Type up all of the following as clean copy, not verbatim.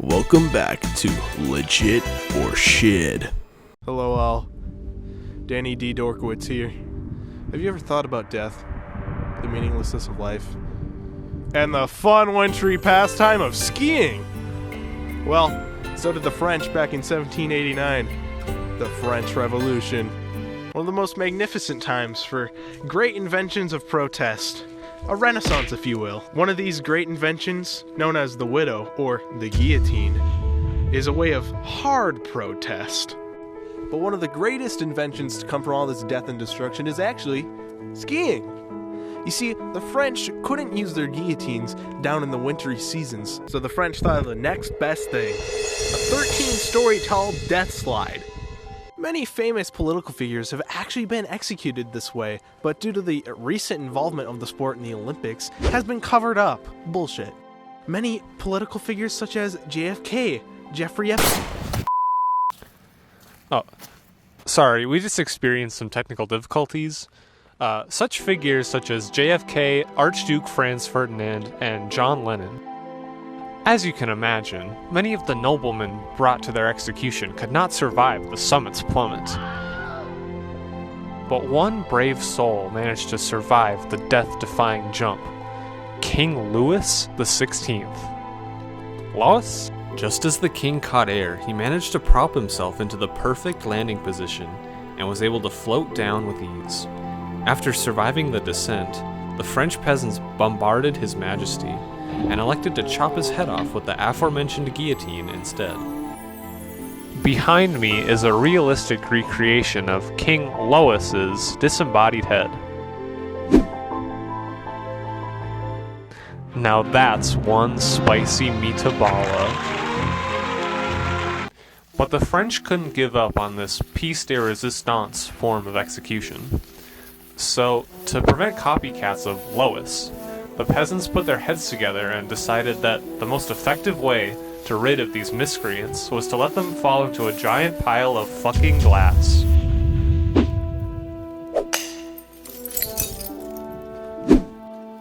Welcome back to Legit or Shid. Hello all, Danny D. Dorkowitz here. Have you ever thought about death, the meaninglessness of life, and the fun wintry pastime of skiing? Well, so did the French back in 1789, the French Revolution. One of the most magnificent times for great inventions of protest. A renaissance, if you will. One of these great inventions, known as the widow, or the guillotine, is a way of hard protest. But one of the greatest inventions to come from all this death and destruction is actually skiing. You see, the French couldn't use their guillotines down in the wintry seasons, so the French thought of the next best thing, a 13-story tall death slide. Many famous political figures have actually been executed this way, but due to the recent involvement of the sport in the Olympics, has been covered up. Bullshit. Many political figures such as JFK, Jeffrey Epstein. Oh, sorry, we just experienced some technical difficulties. Such figures such as JFK, Archduke Franz Ferdinand, and John Lennon. As you can imagine, many of the noblemen brought to their execution could not survive the summit's plummet. But one brave soul managed to survive the death-defying jump. King Louis XVI. Louis? Just as the king caught air, he managed to prop himself into the perfect landing position and was able to float down with ease. After surviving the descent, the French peasants bombarded His Majesty and elected to chop his head off with the aforementioned guillotine instead. Behind me is a realistic recreation of King Louis's disembodied head. Now that's one spicy meatballa. But the French couldn't give up on this piece de resistance form of execution. So, to prevent copycats of Louis, the peasants put their heads together and decided that the most effective way to rid of these miscreants was to let them fall into a giant pile of fucking glass.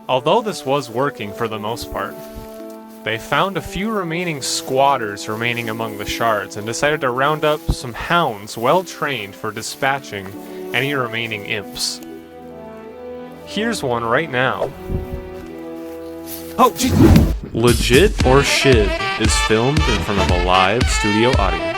Although this was working for the most part, they found a few remaining squatters remaining among the shards and decided to round up some hounds well trained for dispatching any remaining imps. Here's one right now. Oh, jeez. Legit or Shid is filmed in front of a live studio audience.